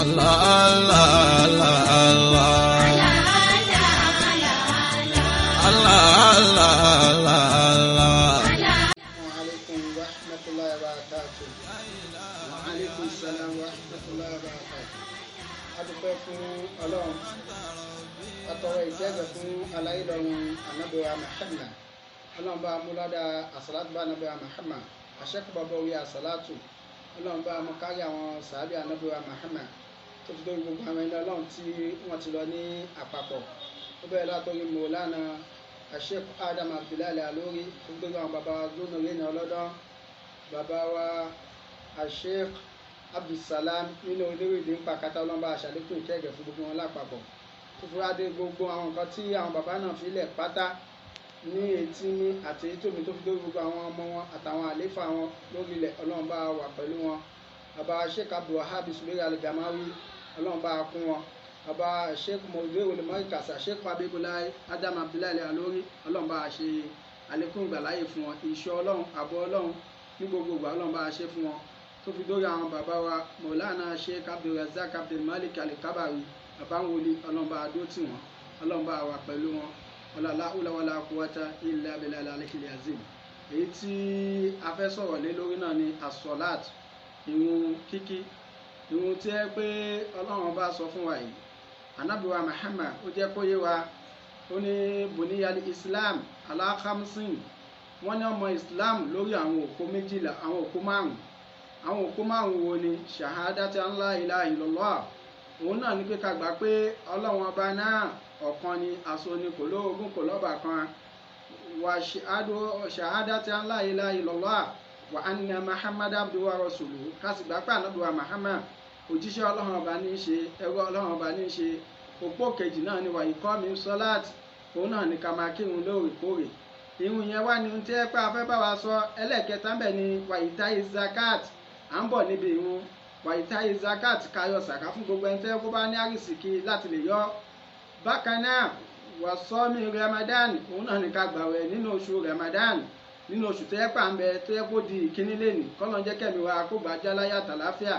Allah Allah Allah Allah Allah Allah Allah. وعليكم ورحمة الله وبركاته. وعليكم السلام ورحمة الله وبركاته. adúpẹ́ fún Ọlọ́run atọrọ ìtẹ́gẹ̀ fún aláìlọ́run anábìwá Muhammad Ọlọ́run bá múládà àsàlátù bá anábìwá Muhammad àṣẹ́kù bàbá orí àsàlátù Ọlọ́run bá mú kárí àwọn sàábì anábìwá Muhammad tó fi dórí gbogbo àwọn ẹni Ọlọ́run tí wọ́n ti lọ ní àpapọ̀ ó bẹ̀rẹ̀ látọrí Mọ̀lánà Sheikh Adam Abdullahi Alori tó fi dórí àwọn bàbá gbóná lẹ́nu ọlọ́dọ́ bàbá wa Sheikh Abdulsalam nínú olórílẹ̀ ń pàkátà Ọlọ́run bá aṣàlékún ìkẹ́gẹ̀ fún gbogbo wọn lápapọ̀ tó fi wá dé gbogbo àwọn nǹkan tí àwọn bàbá náà fi lẹ̀ pátá ní etí ní àti èyí tómi tó fi dórí gbogbo àwọn ọmọ wọn àtàwọn àléfà wọn lórílẹ̀ Ọlọ́run bá wà pẹ̀lú wọn bàbá Sheikh Abdulwahab Subairi Al-Gamawi Ọlọ́run bá kún wọn bàbá Sheikh Mawdu'i Olùmọ̀ríkàsà Sheikh Habibullah Adam Abdullahi Alori Ọlọ́run bá ṣe àlékún ìgbàláyè fún wọn ìṣọ́ Ọlọ́run àbọ̀ Ọlọ́run ní gbogbo ìgbà Ọlọ́run bá ṣe fún wọn tó fi dórí àwọn bàbá wa Mọ̀lánà Sheikh Abdulrazak Abdulmalik Al-Kabari bàbá ń wọlé Ọlọ́run bá dó tì wọ́n Ọlọ́run bá wà pẹ̀lú wọn la hawla wala quwwata illa billahi al-aliyyil azim. Èyí tí a fẹ́ sọ̀rọ̀ lé lórí náà ni as-salat ìrun kíkí ìrun tí ẹ pé Ọlọ́run bá sọ fún wa yìí Ànábì wa Muhammad ó jẹ́ kó yé wa ó ní buniyal Islam ala khamsin wọ́n ní ọmọ Islam lórí àwọn òpó méjìlá àwọn òpó márùn àwọn òpó márùn wo ni shahadati an la ilaha illallah òun náà ní pé ká gbà pé Ọlọ́run ọba náà ọ̀kan ni aṣọ ni kò lóògùn kò lọ́ba kan wa shahadati an la ilaha illallah wa anna Muhammad abduhu wa rasuluhu ká sì gbà pé Ànábì wa Muhammad òjíṣẹ́ Ọlọ́run ọba ní í ṣe ẹrú Ọlọ́run ọba ní í ṣe òpó kejì náà ni wà ìkọ́mi sọ́láàt òun náà ni ká máa kírun lóòrèkóòrè ìrun yẹn wá ní ohun tí ẹ pé afẹ́ bá wa sọ ẹlẹ́ẹ̀kẹta ń bẹ̀ ni wàyítáì zakat à ń bọ̀ níbi ìrun wàyítáì zakat káyọ̀ sàká fún gbogbo ẹni tẹ́ kó bá ní àrísìkí láti lè yọ bákan náà wà sọ́mi Ramadan òun náà ni ká gbàwẹ̀ nínú oṣù Ramadan nínú oṣù tó yẹ pà ń bẹ tó yẹ kó di ìkíní lẹ́nì kọ́lọ́n jẹ́ kẹ́mi wa kó gbàjá láyà tàláfíà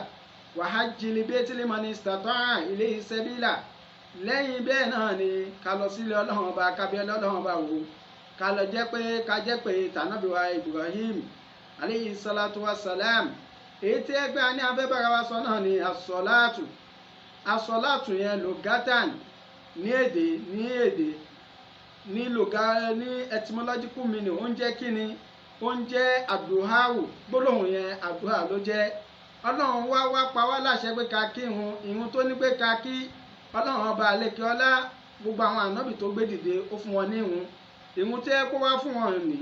wàhájìlì bẹ́tìlì mọ́ni sàtọ́ràn ilé ìsẹ́bílà lẹ́yìn bẹ́ẹ̀ náà ni ká lọ sílé Ọlọ́run ọba kábíyẹ́lẹ́ Ọlọ́run ọba wò ká lọ jẹ́ pé ká jẹ́ pé tànàbí wa Ibrahim aleyhi salatu wa salam èyí tí ẹgbẹ́ ní abẹ́bẹ̀rẹ̀ wa sọ náà ni asọ́láàtù asọ́láàtù yẹn logatan ní èdè ní lògá ní etymological meaning ó ń jẹ́ kíni ó ń jẹ́ àdùháwù gbólóhùn yẹn àdùhà ló jẹ́ Ọlọ́run wá pa wá láṣẹ pé ká kí ìrun tó ní pé ká kí Ọlọ́run ọba àlekè ọlá gbogbo àwọn ànábì tó gbé dìde ó fún wọn ní ìrun tẹ́ kó wá fún wọn ní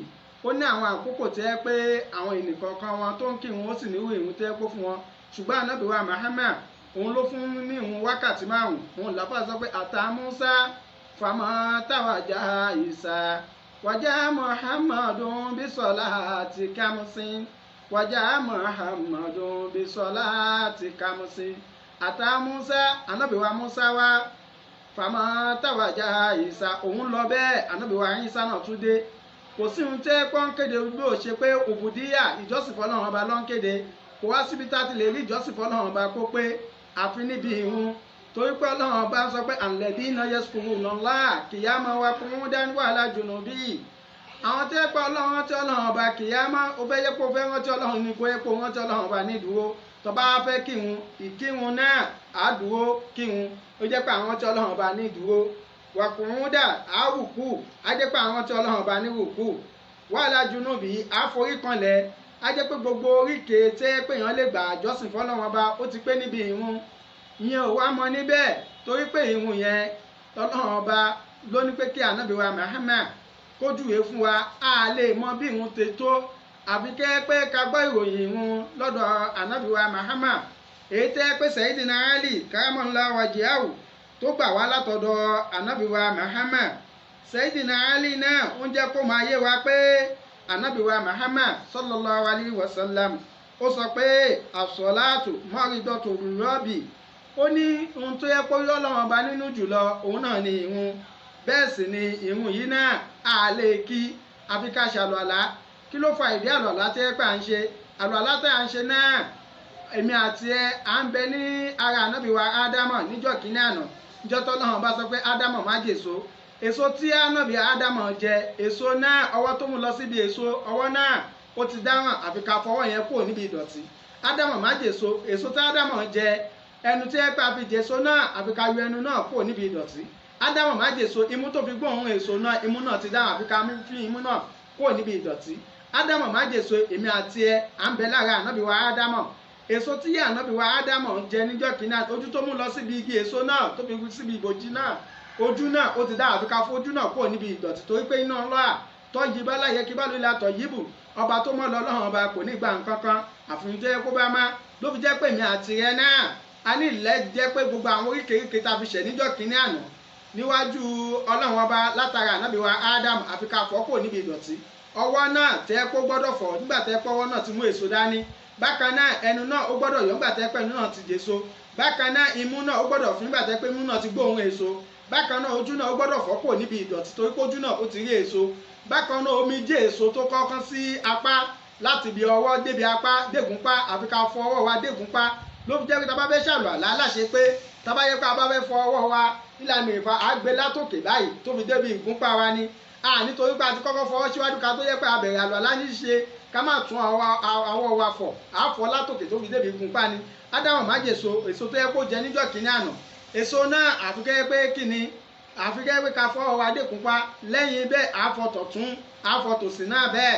ó ní àwọn àkókò tẹ́ pé àwọn ènìkọ̀ọ̀kan wọn tó ń kírun ó sì níwò ìrun tẹ́ kó fún wọn ṣùgbọ́n ànábì wa Muhammad òun ló fún ní ìrun wákàtí márùn òun làbá sọ pé àtà Musa fàmọ́ táwàjà Ìsá wàjà Muhammadun bisolati kamsin wàjà Muhammadun bisolati kamsin àtà Musa ànábì wa Musa wá fàmọ́ táwàjà Ìsá òun lọ bẹ́ẹ̀ ànábì wa Ìsá náà tún dé kò sí ohun tẹ́ pọ́n kéde bí ó ṣe pé òbùdíyà ìjọsìn fọ́lọ́run ọba ló ń kéde kò wá síbi tá a ti lè rí ìjọsìn fọ́lọ́run ọba kó pé àfi níbi ìrun torí pé Ọlọ́run ọba sọ pé àǹlẹ̀dí iná yẹ́sùkúrú nọ́lá kìyàmọ́ wa fún dání wàhálà jùnú bíi àwọn tẹ́ pé Ọlọ́run tí Ọlọ́run ọba kìyàmọ́ ó fẹ́ yẹ kó fẹ́ rántí Ọlọ́run ní kó yẹ kó rántí Ọlọ́run ọba ní ìdúró tó bá fẹ́ kírun ìkírun náà àdúró kírun ó jẹ́ pé àwọn tí Ọlọ́run ọba ní ìdúró wàkùnrúndà àrùkù ajẹ́pẹ́ àwọn tí Ọlọ́run ọba ní rùkù wàhálà jùnúbì àforíkanlẹ̀ ajẹ́pẹ́ gbogbo oríkèé tẹ́ pé èèyàn lè gbà àjọsìn fọ́lọ́run ọba ó ti pé níbi ìrun ìyẹn ò wá mọ níbẹ̀ torí pé ìrun yẹn Ọlọ́run ọba ló ní pé kí ànábì wa Muhammad kó júwe fún wa á lè mọ bí ìrun ti tó àfi kẹ́ pé ká gbọ́ ìròyìn ìrun lọ́dọ̀ ànábì wa Muhammad èyí tẹ́ pé Sayyidina Ali karamallahu wajhahu tó gbà wá látọ̀dọ̀ ànábì wa Muhammad Sayyidina Ali náà ó ń jẹ́ kó máa yé wa pé ànábì wa Muhammad sallallahu alayhi wa sallam ó sọ pé as-salatu maridatu rọ́bì ó ní ohun tó yẹ kó yọ Ọlọ́run ọba nínú jùlọ òun náà ni ìrun bẹ́ẹ̀ sì ni ìrun yìí náà á lè kí àfi ká ṣàlùwàlá kí ló fa ìdí àlùwàlá tí ẹ pé à ń ṣe àlùwàlá tí à ń ṣe náà èmi àti ẹ à ń bẹ ní ara ànábì wa ádámọ̀ níjọ́ kínní àná níjọ́ tọ́lọ́run bá sọ pé ádámọ̀ má jèso èso tí ànábì ádámọ̀ jẹ èso náà ọwọ́ tó mú lọ síbi èso ọwọ́ náà ó ti dáràn àfi ká fọwọ́ yẹn kúrò níbi ìdọ̀tí ádámọ̀ má jèso èso tí ádámọ̀ jẹ ẹnu tí ẹ pé a fi jèso náà àfi ká yọ ẹnu náà kúrò níbi ìdọ̀tí ádámọ̀ má jèso imú tó fi gbóòórùn èso náà imú náà ti dáràn àfi ká fi imú náà kúrò níbi ìdọ̀tí ádámọ̀ má jèso èmi àti ẹ à ń bẹ lára ànábì wa ádámọ̀ èso tí yà ànábì wa ádámọ̀ ń jẹ níjọ́ kínní ojú tó mú lọ síbi igi èso náà tó fi síbi ìbòjì náà ojú náà ó ti dá àfi ká fojú náà kúrò níbi ìdọ̀tí torí pé iná ọlọ́à tọ́jú bá láyé kí bá ló la tọ̀ yíbù ọba tó mọ́ lọ lọ́hàn ọba kò ní gba nǹkan kan àfihàn tó yẹ kó bá má ló fi jẹ́ pé èmi àti rẹ náà a ní ilẹ̀ jẹ́ pé gbogbo àwọn oríkèéríkèé tá a fi ṣẹ̀ níjọ́ kínní àná níwájú ọlọ́run ọba látara ànábì wa ádámù àfi ká fọ́ kúrò níbi ìdọ̀tí ọwọ́ náà tẹ́ kó gbọ́dọ̀ fọ̀ nígbà tẹ́ pọ́wọ́ náà ti mú èso dání bákan náà ẹnu náà ó gbọ́dọ̀ yọ nígbà tẹ́ pẹ́ ẹnu náà ti jèso bákan náà imú náà ó gbọ́dọ̀ fún nígbà tẹ́ pé imú náà ti gbóòórùn èso bákan náà ojú náà ó gbọ́dọ̀ fọ́ kúrò níbi ìdọ̀tí torí pé ojú náà ó ti rí èso bákan náà omi jẹ́ èso tó kọ́kán sí apá láti ibi ọwọ́ débi apá dégúnpá àfi ká fọ ọwọ́ wa dégúnpá ló fi jẹ́ pé tábà fẹ́ ṣàlù àlá láṣẹ pé tábà yẹ pé a bá fẹ́ fọ ọwọ́ wa nílànà ìfà àgbẹ̀ látòkè báyìí tó fi débi ìgúnpá wa ni nítorí pé a ti kọ́kọ́ fọwọ́ síwájú ká tó yẹ pé a bẹ̀rẹ̀ àlọ́ àlá ní ṣe ká má tún àwọ̀ wa fọ̀ àfọ̀ látòkè tó fi débi ìgúnpá ni ádámọ̀ má jèso èso tó yẹ kó jẹ níjọ́ kínní àná èso náà àfikẹ́ pé kíni àfikẹ́ pé ká fọwọ́ wa dégúnpá lẹ́yìn bẹ́ẹ̀ àfọ̀ tọ̀tún àfọ̀ tòsì náà bẹ́ẹ̀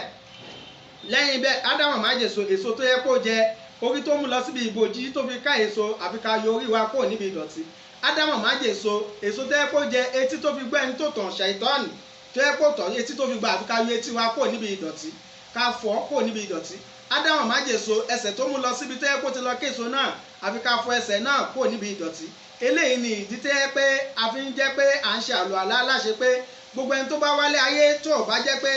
lẹ́yìn bẹ́ẹ̀ ádámọ̀ má jèso èso tó yẹ kó jẹ orí tó mú lọ síbi ìbòjì tó fi ká èso àfi ká yọ orí wa kúrò níbi ìdọ̀tí ádámọ̀ má jèso èso tó yẹ kó jẹ etí tó fi gbọ́ ẹni tó tàn ṣàìtọ́ọ̀nì tó yẹ kó tọ̀ etí tó fi gba àfi ká yọ etí wa kúrò níbi ìdọ̀tí ká fọ̀ kúrò níbi ìdọ̀tí ádámọ̀ má jèso ẹsẹ̀ tó mú lọ síbi tó yẹ kó ti lọ késo náà àfi ká fọ̀ ẹsẹ̀ náà kúrò níbi ìdọ̀tí eléyìí ni ìdí tó yẹ pé a fi ń jẹ́ pé à ń ṣe àlọ́ àlá láṣẹ pé gbogbo ẹni tó bá wálé ayé tó bá jẹ́ pé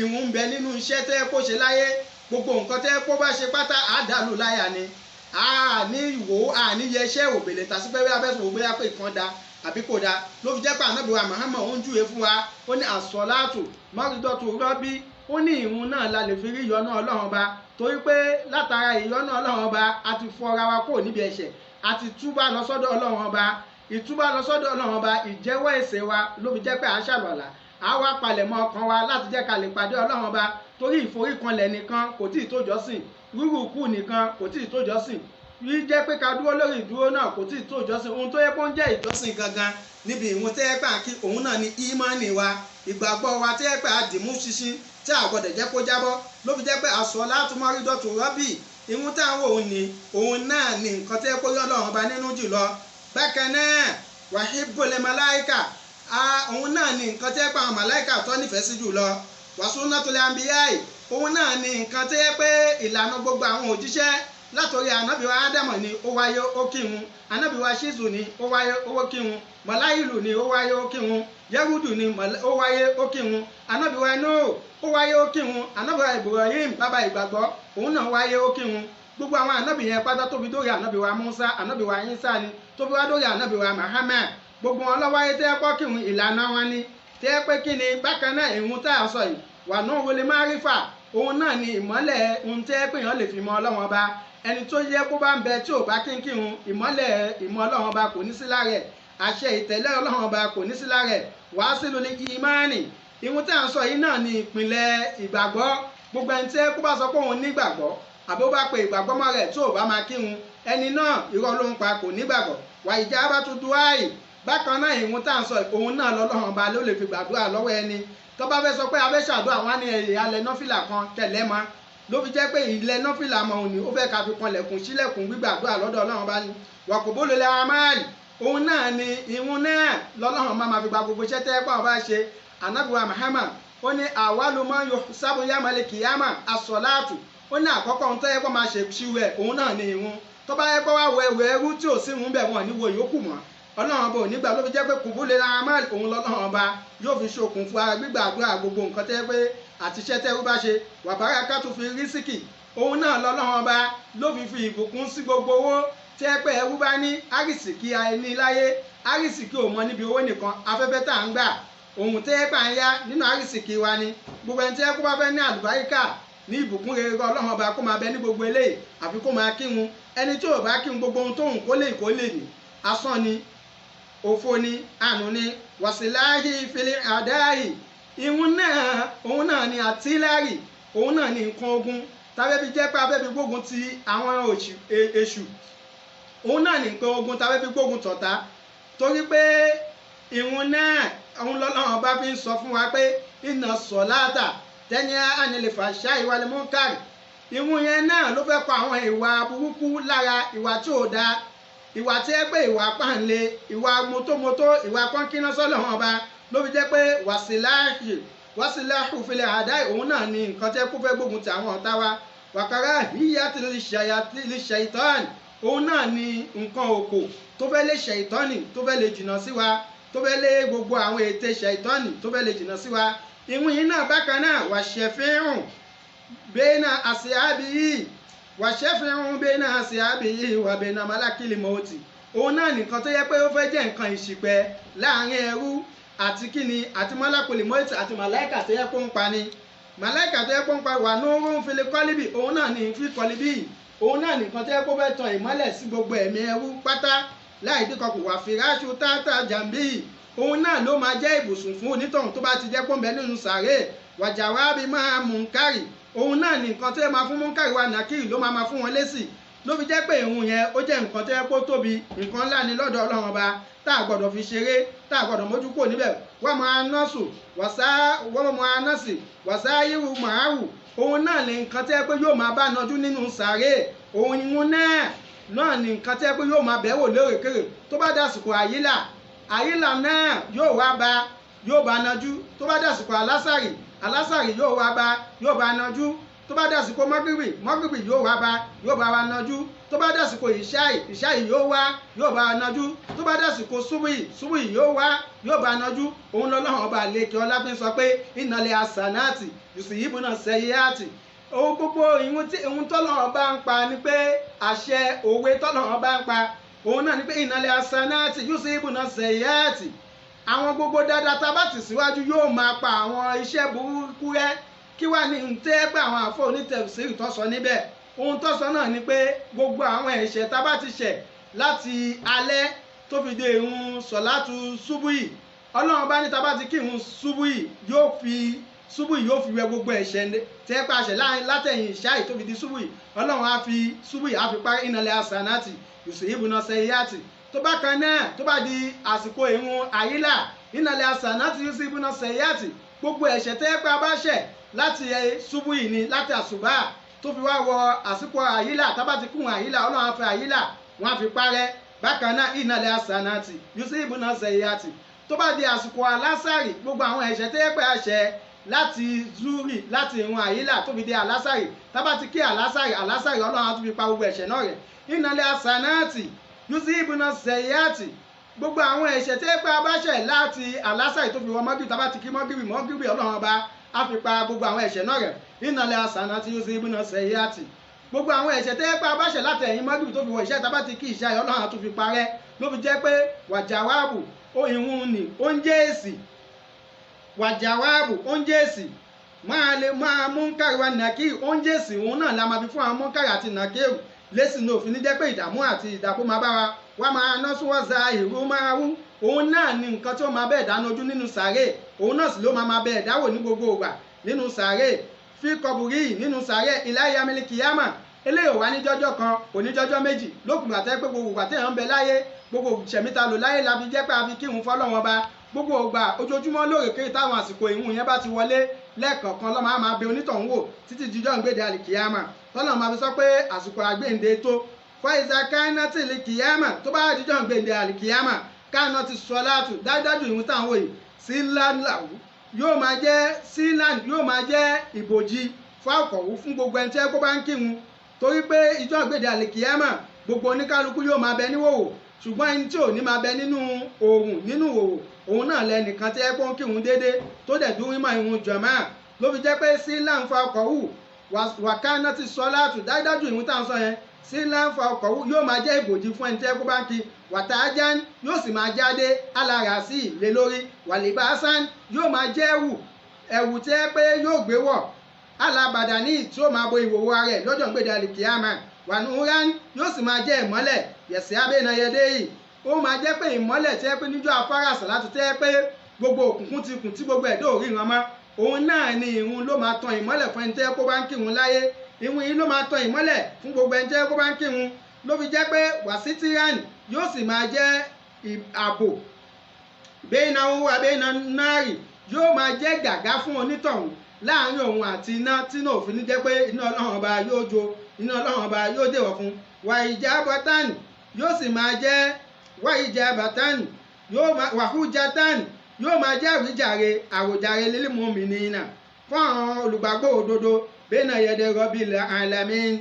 ìwọ̀n ń bẹ nínú iṣẹ́ tó yẹ kó ṣe láyé gbogbo nǹkan tó yẹ kó bá ṣe pátá àdàlù láyà ni àní ìwò àní yẹṣẹ́ òbèlè tàbí pé abẹ́sùn òwe yá pé ìkan da àbí kò da ló fi jẹ́ pé ànábì wa Muhammad ó ń júwe fún wa ó ní àsọ̀láàtù mọ́rìndọ́tù rọ́bí ó ní ìrun náà la lè fi rí ìyọ́nú ọlọ́run ọba torí pé látara ìyọ́nú ọlọ́run ọba a ti fọra wa kúrò níbi ẹ̀ṣẹ̀ a ti túbà lọ sọ́dọ̀ ọlọ́run ọba ìtúbà lọ sọ́dọ̀ ọlọ́run ọba ìjẹ́wọ́ ẹ̀ṣẹ̀ wa ló fi jẹ́ pé à ń ṣàlọ́lá a wá palẹ̀mọ́ ọkàn wa láti jẹ́ ká lè pàdé ọlọ́run ọba torí ìforíkanlẹ̀ nìkan kò tí ì tó jọ́sìn rúrùkù nìkan kò tí ì tó jọ́sìn rí jẹ́ pé ká dúró lórí ìdúró náà kò tí ì tó ìjọsìn ohun tó yẹ kó ń jẹ́ ìjọsìn gangan níbi ìwọ̀n tẹ́ ẹ pé àkí òun náà ni ìmánì wa ìgbàgbọ́ wa tẹ́ ẹ pé àdìmú ṣinṣin tí a gbọ́dọ̀ jẹ́ kó jábọ́ ló fi jẹ́ pé àsọ látúmọ̀rí dọ̀tún rọ́bì ìwọ̀n tá à ń wò ó ní òun náà ni nǹkan tẹ́ ẹ kó yọ Ọlọ́run bá nínú jùlọ bákan náà wàhíbólẹ̀ màláìkà òun náà ni nǹkan tẹ́ ẹ pé àwọn màláìkà tó nífẹ̀ẹ́ sí jùlọ wàsúnátulẹ̀ àmbíyáì òun náà ni nǹkan tẹ́ ẹ pé ìlànà gbogbo àwọn òjíṣẹ́ látòrí ànábì wa ádámọ̀ ni ó wáyé ó kírun ànábì wa ṣíṣù ni ó wáyé ó kírun mọ̀láìlù ni ó wáyé ó kírun yẹ́rùdù ni ó wáyé ó kírun ànábì wa nóò ó wáyé ó kírun ànábì wa Ibrahim bàbá ìgbàgbọ́ òun náà wáyé ó kírun gbogbo àwọn ànábì yẹn pátá tó fi dórí ànábì wa Musa ànábì wa Isa ni tó fi wá dórí ànábì wa Muhammad gbogbo wọn ló wáyé tẹ́ pọ́ kírun ìlànà wọn ni tẹ́ pé kí ni bákan náà ìhun tá a sọ yìí wà náà wọlé márífà òun náà ni ìmọ́lẹ̀ ohun tẹ́ pé èèyàn lè fi mọ Ọlọ́run ọba ẹni tó yẹ kó bá ń bẹ tí ò bá kínkírun ìmọ̀ Ọlọ́run ọba kò ní sí lára ẹ̀ àṣẹ ìtẹ̀lé Ọlọ́run ọba kò ní sí lára ẹ̀ wàá sílùú ní ìmánì ìhun tí à ń sọ yìí náà ni ìpìlẹ̀ ìgbàgbọ́ gbogbo ẹni tí kó bá sọ pé òun nígbàgbọ́ àbí ó bá pe ìgbàgbọ́ mọ́ rẹ̀ tí ò bá máa kírun ẹni náà irọ́ ló ń pa kò nígbàgbọ́ wà ìjà bá tún dúró àì bákan náà ìhun tí à ń sọ òun náà lọ́lọ́run ọba ló lè fi gbàdúrà lọ́wọ́ ẹni tó bá fẹ́ sọ pé abẹ́ ṣàdúrà wọn ní ẹ̀yà alẹ́ nọ́fìlà kan tẹ̀lé mọ́ ló fi jẹ́ pé ilẹ̀ nọ́fìlà mọ̀ òní ó fẹ́ ká fi kanlẹ̀kùn sílẹ̀kùn gbígbàdúrà lọ́dọ̀ Ọlọ́run bá ní wàkòbó ló lẹ́ra máàlì òun náà ni ìhun náà lọ́lọ́run máa fi gba gbogbo iṣẹ́ tẹ́ pọ̀ bá ṣe Ànábì wa Muhammad ó ní àwálù mọ́ yóò sábòyá malẹ̀ kìyàmà asọ̀láàtù ó ní àkọ́kọ́ ohun tó yẹ kó máa ṣe ṣíwẹ̀ òun náà ni ìhun tó bá yẹ kó wá wọ ẹ̀wẹ̀ ẹrú tí ò sí ìhun bẹ̀ wọ́n níwò yòókù mọ́ Ọlọ́run ọba ò nígbà ló fi jẹ́ pé kùbú lè ra máàlì òun lọ́lọ́run ọba yóò fi ṣokùn fún ara gbígbàdúrà gbogbo nǹkan tẹ́ pé àtiṣẹ́ tẹ́rú bá ṣe wàbára ká tún fi rísíkì òun náà lọ́lọ́run ọba ló fi ìbùkún sí gbogbo owó tẹ́ pé ẹrú bá ní àrísìkí ẹni láyé àrísìkí ò mọ níbi owó nìkan afẹ́fẹ́ tá à ń gbà òun tẹ́ pà ń yá nínú àrísìkí wa ni gbogbo ẹni tẹ́ kó bá fẹ́ ní àlùbáríkà ní ìbùkún rere ọlọ́run ọba kó máa bẹ ní gbogbo eléyìí àfi kó máa kírun. ẹni tí ò bá kírun gbogbo ohun tóun kó lè ní asán ni, òfo ni, àánú ni. wàsíláhì ìfìlẹ̀ àdáyì òun náà ni àtílárì, òun náà ni nǹkan ogun tàbí jẹ́ pé abẹ́bí gbógun ti àwọn èṣù, òun náà ni nǹkan ogun tàbí gbógun tọ̀tá. torí pé ìrun náà òun lọ́lọ́run bá fi ń sọ fún wa pé iná sọ̀láàtà tẹ́ni ànilè fàṣà ìwà lè mú kárì. ìrun yẹn náà ló fẹ́ kọ àwọn ìwà burúkú lára, ìwà tí ò dáa, ìwà tí ẹ pé ìwà pàǹlẹ̀, ìwà mọ́tòmọ́tò, ìwà kọ́ńkínná sọ́lọ́run ọba ló fi jẹ́ pé wàsíláhù fìlẹ̀ àdáì òun náà ni nǹkan tẹ́ kó fẹ́ gbógun ti àwọn ọ̀tá wa. wàkàrà híyá ti lè ṣàìtọ́n òun náà ni nǹkan òkò tó fẹ́ lé ṣàìtọ́nì tó fẹ́ lè jìnnà sí wa, tó fẹ́ lé gbogbo àwọn ète ṣàìtọ́nì tó fẹ́ lè jìnnà sí wa. ìrun yìí náà bákan náà wàṣẹ̀fẹ́rùn bẹ́ẹ̀nà àṣìábìyí wà bẹ́ẹ̀nà málákìlì mọ́ọ̀tì. òun náà nìkan tó yẹ pé ó fẹ́ jẹ́ nǹkan ìṣìpẹ̀ láàrin ẹrú àti kíni àti málákìlì mọ́ọ̀tì àti màláìkà tó yẹ kó ń pa ni. màláìkà tó yẹ kó ń pa wà ní orún fili kọ́líbì, òun náà ní fi kọ́líbì, òun náà nìkan tó yẹ kó fẹ́ tan ìmọ́lẹ̀ sí gbogbo ẹ̀mí ẹrú pátá láì dínkọkù. wà fìráṣù tátà jàǹbí, òun náà ló máa jẹ́ ibùsùn fún onítọ̀hún tó bá ti jẹ́ pọ́ńbẹ́ nínú sàárè. wàjàwábí máa mùnkárì, òun náà ní nǹkan tó yẹ máa fún múnkárì wa nàkírì ló máa fún wọn lésì. ló fi jẹ́ pé ìrun yẹn ó jẹ́ nǹkan tó yẹ kó tóbi, nǹkan ńlá ni lọ́dọ̀ ọlọ́run ọba tá a gbọ́dọ̀ fi ṣeré, tá a gbọ́dọ̀ mójú kò níbẹ̀. wọ́n máa nọ́ọ̀sù wàsáyíwù màáwù, òun náà ní nǹkan tó yẹ pé yóò máa bá nájú nínú sàárè. òun ìrun náà ní nǹkan tó yẹ pé yóò máa bẹ̀wò lóòrèkèrè. tó bá dàsìkò àyílà náà yóò bá nájú. tó bá dàsìkò alásàrì yóò bá nájú. tó bá dàsìkò mọ́gìrìbì yóò bá wa nájú. tó bá dàsìkò ìṣáì yóò bá wa nájú. tó bá dàsìkò súbì yóò bá nájú. òun lọ́lọ́run ọba àlekè ọlá fi ń sọ pé ìnàlẹ̀ àsànáàtì yusibuna sayyiati. ohun gbogbo ìhun tọ́lọ́run bá ń pa ni pé àṣẹ òwe tọ́lọ́run bá ń pa òun náà ni pé ìnàlẹ̀ àsànáàtì yusibuna sayyiati. àwọn gbogbo dáadáa tá a bá tì síwájú yóò máa pa àwọn iṣẹ́ burúkú rẹ́. kí wá ní ntẹ́ pé àwọn àfọ onítẹ̀síìrì tó sọ níbẹ̀? ohun tó sọ náà ni pé gbogbo àwọn ẹ̀ṣẹ̀ tá a bá ti ṣẹ̀ láti alẹ́ tó fi dé ìrun sọ̀látù ṣubúì, ọlọ́run bá ní tá a bá ti kí ìrun ṣubúì yóò fi wẹ gbogbo ẹ̀ṣẹ̀ tẹ́ pé àṣẹ látẹ̀yìn ìṣáì tó fi di ṣubúì. ọlọ́run á fi ṣubúì á fi parí ìnàlẹ̀ àsànáàtì yusibuna sayyiati. tó bá kan náà tó bá di àsìkò ìrun àyílà ìnàlẹ̀ àsànáàtì yusibuna sayyiati. gbogbo ẹ̀ṣẹ̀ tẹ́ pé a bá ṣẹ̀ láti ṣubú yìí ni láti àṣùbà tó fi wá wọ àsìkò àyílà tábà ti kún àyílà ọlọ́run á fi àyílà wọn á fi parẹ́. bákan náà ìnàlẹ̀ àsànáàtì yusibuna sayyiati. tó bá di àsìkò alásàrì gbogbo àwọn ẹ̀ṣẹ̀ tẹ́ pé a ṣẹ̀ láti zúrì láti ìrun àyílà tó fi di alásàrì tábà ti kí alásàrì ọlọ́run á tún fi pa gbogbo ẹ̀ṣẹ̀ náà rẹ́. ìnàlẹ̀ àsànáàtì yusibuna sayyiati. gbogbo àwọn ẹ̀ṣẹ̀ tẹ́ pé a bá ṣẹ̀ láti alásàrì tó fi wọ mọ́gìrì tábà ti kí mọ́gìrì ọlọ́run ọba á fi pa gbogbo àwọn ẹ̀ṣẹ̀ náà rẹ́. ìnàlẹ̀ àsànáàtì yusibuna sayyiati. gbogbo àwọn ẹ̀ṣẹ̀ tẹ́ pé a bá ṣẹ̀ láti ẹ̀yìn mọ́gìrì tó fi wọ ìṣẹ́ tábà ti kí ìṣẹ́ ọlọ́run á tún fi parẹ́. ló fi jẹ́ pé wàjàwáàbù ìrun ni oúnjẹ èsì, wàjàwáàbù oúnjẹ èsì máa múnkàrí wa nàkírì. oúnjẹ èsì òun náà la máa fi fún àwọn múnkàrí àti nàkírì lẹ́sìn náà òfin ní jẹ́ pé ìdààmú àti ìdàpọ̀ máa bá wa máa ná súnwọ́sà ìrú máa wú. òun náà ni nǹkan tí ó máa bẹ́ẹ̀ dáná ojú nínú sàárè. òun náà sì ló máa bẹ́ẹ̀ dáwò ní gbogbo ìgbà nínú sàárè. fi kọbùrí nínú sàárè ìláyà mílíkìyàmà. eléyìí ò wá ní jọ́jọ́ kan kò ní jọ́jọ́ méjì lókùn àtẹ́ pé gbogbo ìgbà téèyàn ń bẹ láyé gbogbo ìṣẹ̀mítà lò láyé la fi jẹ́ pé a fi kírun fọ́lọ́run ọba gbogbo ìgbà ojoojúmọ́ lóòrèkèrè táwọn àsìkò ìhun yẹn bá ti wọlé lẹ́ẹ̀kọ̀ọ̀kan ló máa bẹ onítọ̀hún wò títí jíjọ́ ìgbéde àlìkìyàmà tọ́lọ̀ máa fi sọ pé àsìkò àgbéǹde tó fọ́ìsà káínátì lìkìyàmà tó bá jíjọ́ ìgbéde àlìkìyàmà káínà ti sọ látù dájúdájú ìhun táwọn òyìn síláńláwù yóò máa jẹ́ ìbòjì fáwọ̀kọ̀wú fún gbogbo ẹni tí kó bá ń kírun torí pé ìjọ́ ìgbéde àlìkìyàmà gbogbo oníkálukú yóò máa bẹ níwòwò ṣùgbọ́n ẹni tí ò ní máa bẹ nínú oòrùn nínú òwò òun náà lẹ́nìkan tí ẹ̀pọ̀ ń kírun déédé tó dẹ̀ dúró mọ́ ìrun jàmá ló fi jẹ́ pé sí láǹfà ọkọ̀ wù wàkánná ti sọ látù dájúdájú ìrun tá à ń sọ yẹn sí láǹfà ọkọ̀ wù yóò máa jẹ́ ìbòjì fún ẹni tí ẹ̀pọ̀ bá ń kí wàtájá yóò sì máa jáde alára sí ìlé lórí wàlíbásán yóò máa jẹ́ ẹ̀wù tí ẹ pé yóò gbé wọ̀ alábàdàní tí ó máa bo ìwòwò ara ẹ̀ lọ́jọ́ gbèdé alikiyama wà núran yóò sì máa jẹ́ ìmọ́lẹ̀ yẹ̀sì abẹ́nayẹdẹ́ yìí ó máa jẹ́ pé ìmọ́lẹ̀ tẹ́ pé níjọ́ afárá sàlátù tẹ́ pé gbogbo òkùnkùn ti kùn tí gbogbo ẹ̀dọ́ òrí ìran mọ́ òun náà ni ìrun ló máa tan ìmọ́lẹ̀ fún ẹni tẹ́ kó bá ń kírun láyé ìrun yìí ló máa tan ìmọ́lẹ̀ fún gbogbo ẹni tẹ́ kó bá ń kírun ló fi jẹ́ pé wàsítíran yóò sì máa jẹ́ ààbò bẹ́ẹ̀nà owó abẹ́ẹ̀nà náírì yóò máa jẹ́ gàgá fún onítọ̀hún láàrin òun àti iná tí náà òfin ní jẹ́ pé iná ọlọ́run ọba yóò jó iná ọlọ́run ọba yóò dèwọ̀ fún wà ìjà bọ́tánì yóò sì máa jẹ́ wà ìjà bàtánì wàhújátánì yóò máa jẹ́ àròjàre lílì mùmínínà fún àwọn olùgbàgbọ́ òdodo bẹ́ẹ̀nà yẹ̀dẹ̀ rọ́bì alamin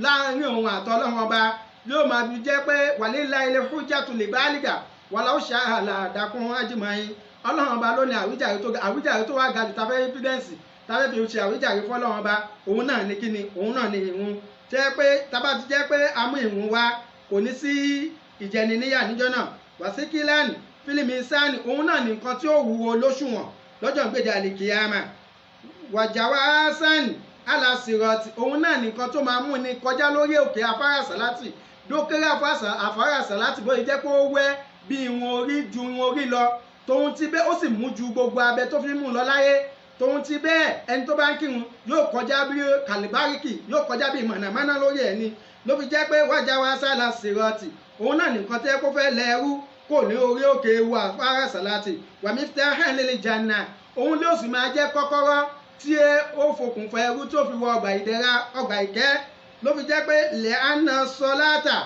láàrin òun àtọ́lọ́run ọba yóò máa fi jẹ́ pé wàlílà ilẹ̀ fújàtù lè bá àlìgà wàláwù ṣàhàlà àdàkùn ajímọ̀yìn ọlọ́run ọba ló ní àwíjàre tó wá ga jù tafẹ́ evidence tafẹ́ fi ṣe àwíjàre fọ́lọ́run ọba òun náà ní kíni òun náà ní ìrun jẹ́ pé tábà ti jẹ́ pé a mú ìrun wá kò ní sí ìjẹniníyà níjọ́ náà wàsíkílánì fílímù sáni òun náà ní nǹkan tí ó wúwo lóṣùwọ̀n lọ́jọ́ ìgbèjà àlìkìyàmà wàjàwá sáni alásìrọ̀tì òun náà ní nǹkan tó máa mú ni kọjá lórí òkè afárá sàlátì dókèrè afárá sàlátì bóyá jẹ́ pé ó wẹ́ bí ìwọ̀n orí ju ìwọ̀n orí lọ tóun ti bẹ́ẹ̀ ó sì mú ju gbogbo abẹ tó fi mú lọ láyé tóun ti bẹ́ẹ̀ ẹni tó bá ń kírun yóò kọjá bí kàlíbáríkì yóò kọjá bí mọ̀nàmọ́ná lórí ẹ̀ ni ló fi jẹ́ pé wájà wá sálà sírọ́ọ̀tì òun náà nìkan tẹ́ kó fẹ́ lẹ́rú kò ní orí òkè ewu afárá sàlátì wàmí fẹ́ hàn lélẹ̀ jàǹnà òun ló sì máa jẹ́ kọ́kọ́rọ́ tí ó fokùnfà ẹrú tó fi wọ ọgbà ìdẹ̀ra ọgbà ìkẹ́ ló fi jẹ́ pé lẹ́ànà sọláàtà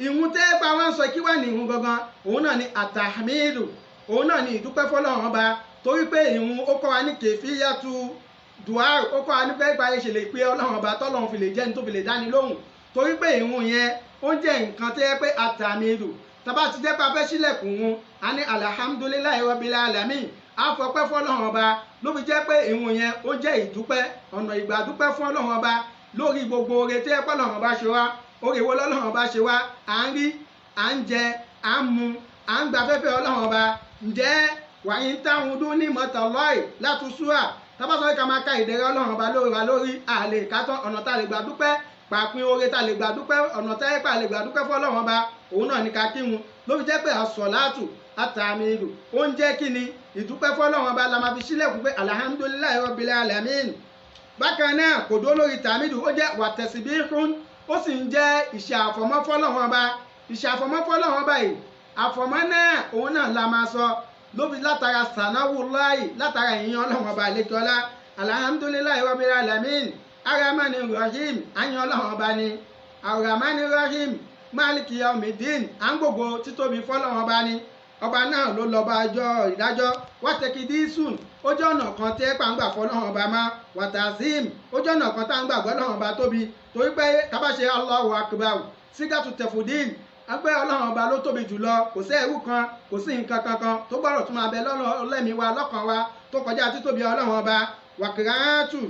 ìhun tẹ́ pa wọ́n sọ kí wà ní ìhun gangan òun náà ni àtàmídù òun náà ni ìdúpẹ́ fọ́lọ́run ọba torí pé ìhun ó kọ́ wa ní kèfíyàtú duar ó kọ́ wa ní pé ìgbà ìṣẹ̀lẹ̀ pé ọlọ́run ọba tọ́lọ́run fi lè jẹ́ ní tó fi lè dáni lóhùn torí pé ìhun yẹn ó jẹ́ nǹkan tẹ́ pé àtàmídù tàbá ti jẹ́ pé a fẹ́ sílẹ̀kùn wọn a ní alhamdulillahi rabbil alamin a fọpẹ́ fọ́lọ́run ọba ló fi jẹ́ pé ìhun yẹn ó jẹ́ ìdúpẹ́ ọ̀nà ìgbà dúpẹ́ fún ọlọ́run ọba lórí gbogbo oore tí ẹ pọ́ ọlọ́run ọba ṣe wá oore wo lọ́lọ́run ọba ṣe wá à ń rí à ń jẹ à ń mu à ń gba afẹ́fẹ́ ọlọ́run ọba ǹjẹ́ wàyí ń táwọn ọdún ní mọ́tàlọ́ì látúnṣúà tábàsọ́ ká máa ka ìdẹ̀rẹ́ ọlọ́run ọba lórí wa lórí àlè kátán ọ̀nà tá a lè gbà dúpẹ́ pàápín oore tá a lè gbà dúpẹ́ ọ̀nà tá a lè gbà dúpẹ́ fún ọlọ́run ọba òun náà ní ká kírun ló fi jẹ́ pé àsọ̀látù àtàmìlù ó ń jẹ́ kí ni ìdúpẹ́ fún ọlọ́run ọba la máa fi sílẹ̀kùn pé alhamdulillahi rabbil alamin bákan náà kò dó lórí tàmídù ó jẹ́ wàtẹ̀síbíhún ó sì ń jẹ́ ìṣe àfọ̀mọ́ fọ́lọ́run ọba ìṣe àfọ̀mọ́ fọ́lọ́run ọba yìí àfọ̀mọ́ náà òun náà la máa sọ ló fi látara sànáwó láì látara ìyẹn ọlọ́run ọba àlekọ́lá alhamdulillahi rabbil alamin aramani rahim àyàn ọlọ́run ọba ni aramani rahim maliki yaumidin à ń gbogbo títóbi fọ́lọ́run ọba ni ọba náà ló lọ́ba ọjọ́ ìdájọ́ wátẹ́kídísùn ó jẹ́ ọ̀nà kan tẹ́ pàǹgbà fọ́lọ́run ọba má wàtàzím ó jẹ́ ọ̀nà kan tá à ń gbàgbọ́ ọlọ́run ọba tóbi torí pé tábàṣe Allahu akbar sígàtù tẹ̀fùdín agbẹ́ ọlọ́run ọba ló tóbi jùlọ kò sí ẹrú kan kò sí nǹkan kankan tó gbọ́dọ̀ tún máa bẹ lẹ́mìí wa lọ́kàn wa tó kọjá títóbi ọlọ́run ọba wàkìrátù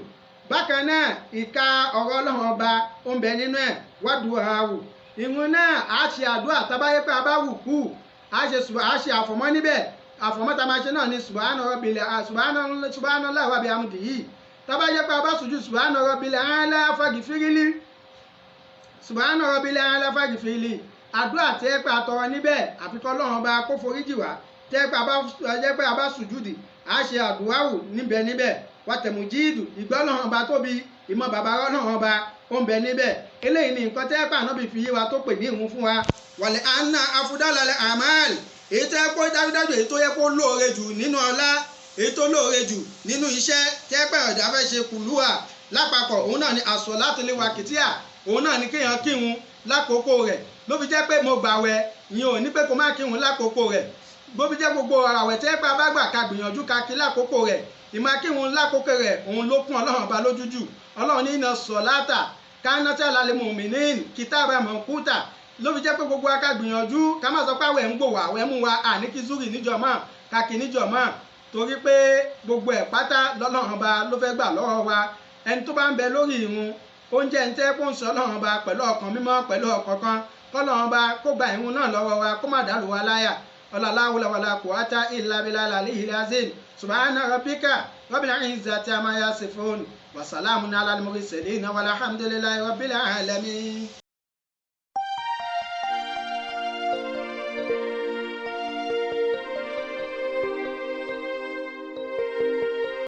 bákan náà ìka ọ̀rọ̀ ọlọ́run ọba ó ń bẹ nínú ẹ̀ wádùúhàwù ìrun náà á ṣe àdúrà tábáyé pé a bá wù kú a ṣe àfọ̀mọ́ níbẹ̀ àfọ̀mọ́ tá a máa ṣe náà ní subhanallahi wa bihamdihi tábáyé pé a bá sùjú subhana rabbil a'la faghfirli subhana rabbil a'la faghfirli àdúrà tẹ́ pé àtọrọ níbẹ̀ àfikọ́ ọlọ́run ọba kó foríjì wá tẹ́ pé a bá sùjúdì a ṣe àdúrà wù níbẹ̀ wàtẹ̀mùjíìdù ìgbọ́ ọlọ́run ọba tóbi ìmọ̀ bàbá ọlọ́run ọba ó ń bẹ níbẹ̀ eléyìí ni nǹkan tẹ́ pé ànábì fi yé wa tó pè ní ìhun fún wa wàlẹ̀ anna afudalẹ̀ amal èyí tẹ́ kó dájúdájú èyí tó yẹ kó lóore jù nínú ọlá èyí tó lóore jù nínú iṣẹ́ tẹ́ pé ọ̀dà fẹ́ ṣe kùlúwà lápapọ̀ òun náà ni as-salatu li waqtiha òun náà ni kéèyàn kírun lákòókò rẹ̀ ló fi jẹ́ pé mo gbàwẹ̀ ìyẹn ò ní pé kó má kírun lákòókò rẹ̀ bó fi jẹ́ gbogbo àwẹ̀ tẹ́ pé abágbà ká gbìyànjú ká kí lákòókò rẹ̀ ìmákírun lákòókò rẹ̀ òun ló kún ọlọ́run ọba lójújù ọlọ́run ní inna salata kanat alal mu'minin kitaban mawquta ló fi jẹ́ pé gbogbo aká gbìyànjú ká má sọ pé àwẹ̀ ń gbò wá àwẹ̀ mú wa àní kí zúrì níjọ̀mọ́ ká kí níjọ̀mọ́ torí pé gbogbo ẹ̀ pátá lọ́lọ́run ọba ló fẹ́ gbà lọ́wọ́ wa ẹni tó bá ń bẹ lórí ìrun oúnjẹ ń tẹ́ kó ń sọ ọlọ́run ọba pẹ̀lú ọkàn mímọ́ pẹ̀lú ọkàn kan kọ́lọ́run ọba kó gba ìrun náà lọ́wọ́ wa kó má dàlú wa láyà la hawla wala quwwata illa billahil aliyyil azim subhana rabbika rabbil izzati amma yasifun wa salamun ala al-mursalin walhamdulillahi rabbil alamin.